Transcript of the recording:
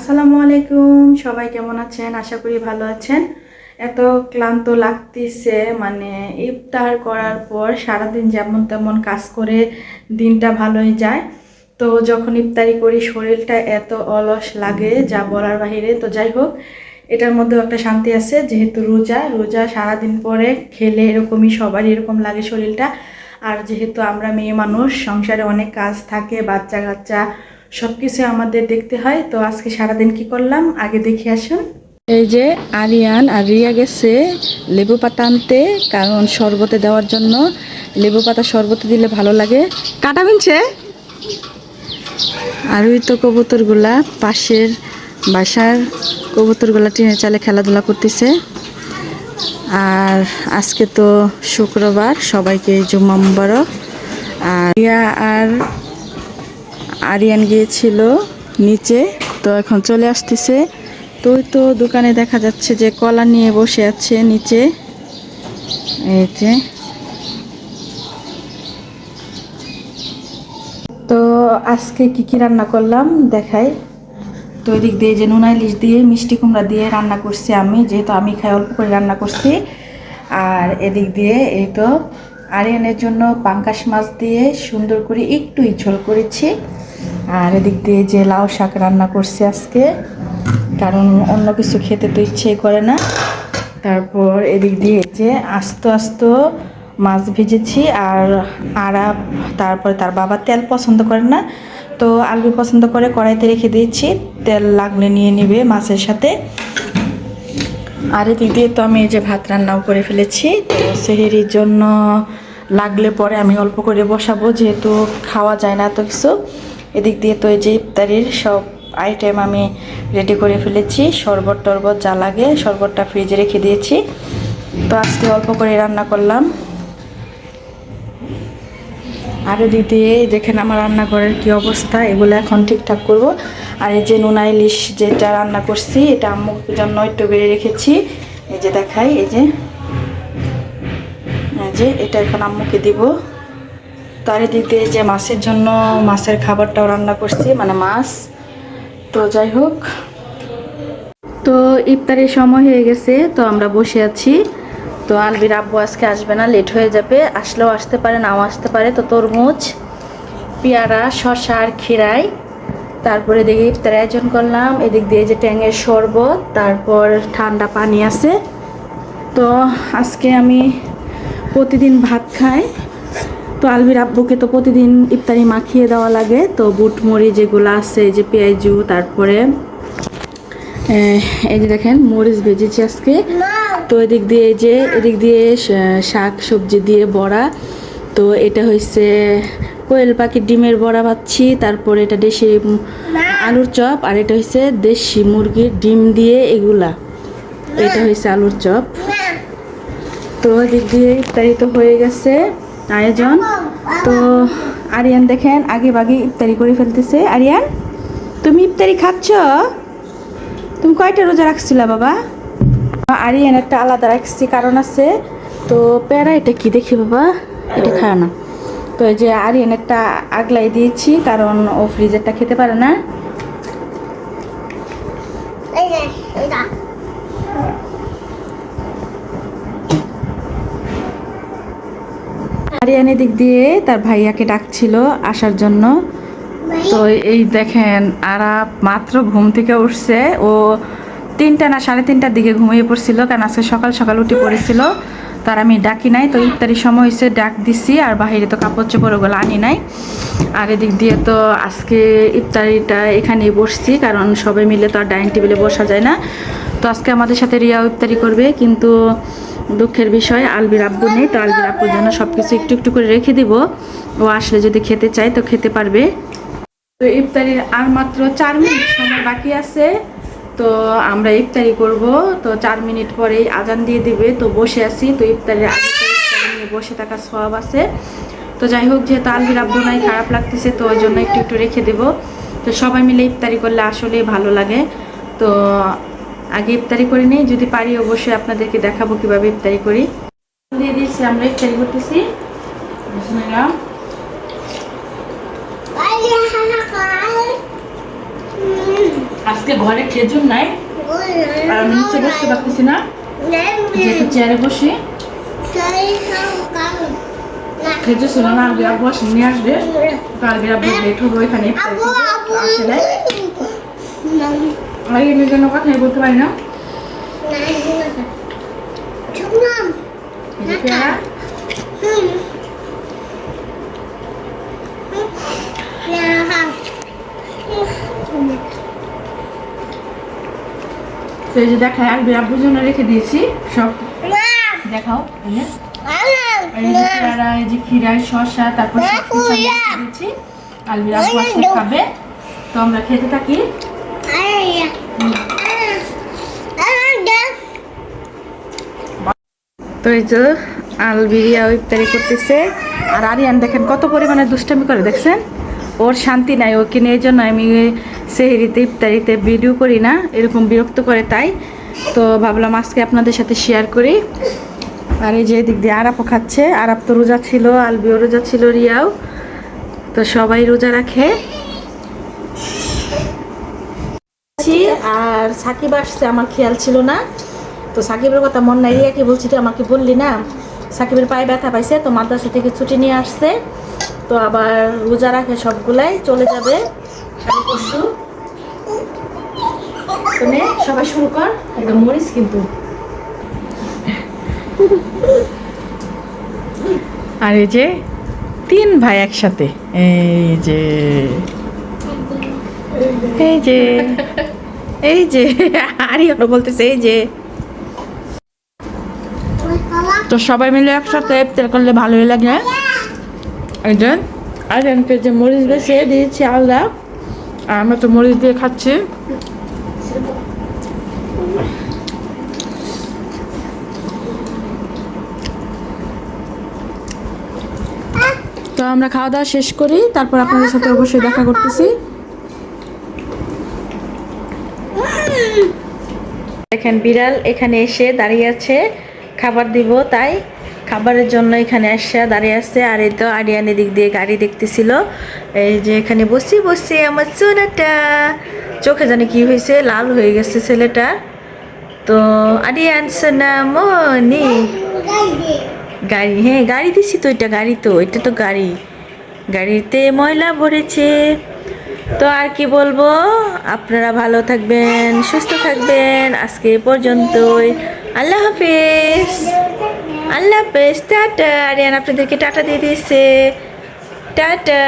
আসসালামু আলাইকুম, সবাই কেমন আছেন? আশা করি ভালো আছেন। এত ক্লান্ত লাগতেছে, মানে ইফতার করার পর সারাদিন যেমন তেমন কাজ করে দিনটা ভালোই যায়। তো যখন ইফতারি করি শরীরটা এত অলস লাগে যা বলার বাহিরে। তো যাই হোক, এটার মধ্যেও একটা শান্তি আছে, যেহেতু রোজা রোজা সারাদিন পরে খেলে এরকমই সবারই এরকম লাগে শরীরটা। আর যেহেতু আমরা মেয়ে মানুষ, সংসারে অনেক কাজ থাকে, বাচ্চা কাচ্চা সব কিছু আমাদের দেখতে হয়। তো আজকে সারাদিন কি করলাম আগে দেখে আসুন। এই যে আরিয়ান আর রিয়া গেছে লেবু পাতা আনতে, কারণ শরবতে দেওয়ার জন্য। লেবু পাতা শরবতে দিলে ভালো লাগে। কাটা বিনছে। আর ওই তো কবুতরগুলা পাশের বাসার কবুতরগুলা টিনের চালে খেলাধুলা করতেছে। আর আজকে তো শুক্রবার, সবাইকে জুম্মা মুবারক। আর রিয়া আর আরিয়ান গিয়েছিল নিচে, তো এখন চলে আসতেছে। তো ওই তো দোকানে দেখা যাচ্ছে যে কলা নিয়ে বসে আছে নিচে। এই যে তো আজকে কি কি রান্না করলাম দেখাই। তো এদিক দিয়ে যে নুন ইলিশ দিয়ে মিষ্টি কুমড়া দিয়ে রান্না করছি আমি, যেহেতু আমি খাই অল্প করে রান্না করছি। আর এদিক দিয়ে এই তো আরিয়ানের জন্য পাঙ্কাশ মাছ দিয়ে সুন্দর করে একটু ঝোল করেছি। আর এদিক দিয়ে যে লাউ শাক রান্না করছি আজকে, কারণ অন্য কিছু খেতে তো ইচ্ছেই করে না। তারপর এদিক দিয়ে যে আস্ত আস্ত মাছ ভেজেছি। আর আরাপ তারপরে তার বাবা তেল পছন্দ করে না, তো আলু পছন্দ করে, কড়াইতে রেখে দিয়েছি, তেল লাগলে নিয়ে নিবে মাছের সাথে। আর এদিক দিয়ে তো আমি এই যে ভাত রান্নাও করে ফেলেছি। তো সেহেরির জন্য লাগলে পরে আমি অল্প করে বসাবো, যেহেতু খাওয়া যায় না এত কিছু। এদিক দিয়ে তো এই যে ইফতারির সব আইটেম আমি রেডি করে ফেলেছি। শরবত টরবত যা লাগে শরবতটা ফ্রিজে রেখে দিয়েছি। তো আজকে অল্প করে রান্না করলাম। আর এদিক দিয়ে দেখেন আমার রান্নাঘরের কি অবস্থা, এগুলো এখন ঠিকঠাক করব। আর এই যে নুনা ইলিশ যেটা রান্না করছি, এটা আম্মুর জন্য একটু বেড়ে রেখেছি। এই যে দেখাই, এই যে এটা এখন আম্মুকে দিব। তার এদিক দিয়ে যে মাছের জন্য মাছের খাবারটাও রান্না করছি, মানে মাছ। তো যাই হোক, তো ইফতারের সময় হয়ে গেছে, তো আমরা বসে আছি। তো আলবির আব্বু আজকে আসবে না, লেট হয়ে যাবে, আসলেও আসতে পারে নাও আসতে পারে। তো তরমুজ, পেয়ারা, শসা আর খিরাই, তারপরে দেখে ইফতার আয়োজন করলাম। এদিক দিয়ে যে ট্যাঙের শরবত, তারপর ঠান্ডা পানি আছে। তো আজকে আমি প্রতিদিন ভাত খাই, তো আলবির আব্বুকে তো প্রতিদিন ইফতারি মাখিয়ে দেওয়া লাগে। তো বুট মুড়ি যেগুলো আছে, যে পেঁয়াজু, তারপরে এই যে দেখেন মরিচ ভেজেছি আজকে। তো এদিক দিয়ে শাক সবজি দিয়ে বড়া। তো এটা হচ্ছে কোয়েল পাখির ডিমের বড়া ভাজছি। তারপরে এটা দেশি আলুর চপ, আর এটা হচ্ছে দেশি মুরগির ডিম দিয়ে এগুলা, এটা হচ্ছে আলুর চপ। তো এদিক দিয়ে ইফতারি তো হয়ে গেছে আয়োজন। তো আরিয়ান দেখেন আগে ভাগে ইফতারি করে ফেলতেছে। আরিয়ান, তুমি ইফতারি খাচ্ছ? তুমি কয়টা রোজা রাখছিলা বাবা? আরিয়ান একটা আলাদা রাখছি, কারণ আছে। তো প্যারা এটা কি দেখি বাবা, এটা খায় না। তো এই যে আরিয়ান একটা আগলাই দিয়েছি, কারণ ও ফ্রিজেরটা খেতে পারে না। আরিয়ান এদিক দিয়ে তার ভাইয়াকে ডাকছিল আসার জন্য। তো এই দেখেন আরাপ মাত্র ঘুম থেকে উঠছে। ও 3টা না 3:30টার দিকে ঘুমিয়ে পড়ছিল, কারণ আজকে সকাল সকাল উঠে পড়েছিল। তার আমি ডাকি নাই, তো ইফতারির সময় হয়েছে ডাক দিছি। আর বাহিরে তো কাপড় চোপড় ওগুলো আনি নাই। আর এদিক দিয়ে তো আজকে ইফতারিটা এখানেই বসছি, কারণ সবাই মিলে তো আর ডাইনিং টেবিলে বসা যায় না। তো আজকে আমাদের সাথে রিয়াও ইফতারি করবে, কিন্তু দুঃখের বিষয় আলবির আব্বু নেই। তো আলবির আব্বুর জন্য সব কিছু একটু একটু করে রেখে দিব, ও আসলে যদি খেতে চায় তো খেতে পারবে। তো ইফতারির আর মাত্র 4 মিনিট সময় বাকি আছে। তো আমরা ইফতারি করব, তো 4 মিনিট পরেই আজান দিয়ে দিবে। তো বসে আছি, তো ইফতারির আগে তো ইফতারি নিয়ে বসে থাকা সওয়াব আছে। তো যাই হোক, যেহেতু আলবির আব্বু নাই, খারাপ লাগতেছে, তো ওই জন্য একটু একটু রেখে দেব। তো সবাই মিলে ইফতারি করলে আসলে ভালো লাগে। তো আগে ইফতারি করে নিই, যদি পারি অবশ্যই আপনাদেরকে দেখাবো কিভাবে ইফতারি করি। দিয়ে দিচ্ছি, আমরা ইফতারি করতেছি। বিসমিল্লাহ। আজকে ঘরে খেজুর নাই, আর আমি নিচে বসতে পারতেছি না, যেহেতু চেয়ারে বসি। খেজুর ছিল না, আলবি আব্বু আসে নিয়ে আসবে, আলবি আব্বু লেট হবে ওইখানে আসে নাই। আর এর জন্য কথাই বলতে পারি না। তো এই যে দেখায় আলবি আব্বুর জন্য রেখে দিয়েছি সব, দেখাও এই যে পেয়ারা, এই যে খিরা, শসা, তারপর দিয়েছি। আলবি আব্বু আসলে খাবে, তো আমরা খেতে থাকি। তো এই যে আলবিয়া ইফতারি করতেছে, আর আরিয়ান দেখেন কত পরিমাণে দুষ্টামি করে, দেখছেন? ওর শান্তি নাই, ওকে নিয়ে এই জন্য আমি সেহরিতে ইফতারিতে ভিডিও করি না, এরকম বিরক্ত করে তাই। তো ভাবলাম আজকে আপনাদের সাথে শেয়ার করি। আর এই যে এদিক দিয়ে আরাপও খাচ্ছে, আরাপ তো রোজা ছিল, আলবিও রোজা ছিল, রিয়াও, তো সবাই রোজা রাখে। আর সাকিব আসছে, আমার খেয়াল ছিল না, তো সাকিবের কথা মন নাই, রিয়াকে বলছি তো আমাকে বললি না, সাকিবের পায়ে ব্যথা পাইছে, তো মাদ্রাসা থেকে ছুটি নিয়ে আসছে, তো আবার রোজা রাখে সবগুলাই চলে যাবে পরশু। তো নে সবাই শুরু কর, একদম মরিস কিন্তু। আর এই যে 3 ভাই একসাথে, এই যে এই যে এই যে আরিয়ানো বলতেছে এই যে। তো সবাই মিলে একসাথে ইফতার করলে ভালোই লাগে। এই যে আরিয়ানকে যে মরিচ বেছে দিয়েছি আলাদা, আর আমরা তো মরিচ দিয়ে খাচ্ছি। তো আমরা খাওয়া দাওয়া শেষ করি, তারপর আপনাদের সাথে অবশ্যই দেখা করতেছি। দেখেন বিড়াল এখানে এসে দাঁড়িয়ে আছে, খাবার দিব তাই খাবারের জন্য এখানে এসে দাঁড়িয়ে আছে। আর এই তো আরিয়ান এদিক দিয়ে গাড়ি দেখতেছিল, এই যে এখানে বসি বসি আমার সোনাটা, চোখে জানি কি হয়েছে, লাল হয়ে গেছে ছেলেটা। তো আরিয়ান সোনা মনি, গাড়ি, হ্যাঁ গাড়ি দিছি তো, এটা গাড়ি, তো এটা তো গাড়ি, গাড়িতে ময়লা ভরেছে। তো আর কি বলবো, আপনারা ভালো থাকবেন, সুস্থ থাকবেন, আজকে এ পর্যন্তই। আল্লাহ হাফেজ, আল্লাহ হাফেজ, টাটা। আরিয়ান আপনাদেরকে টাটা দিয়ে দিয়েছে, টাটা।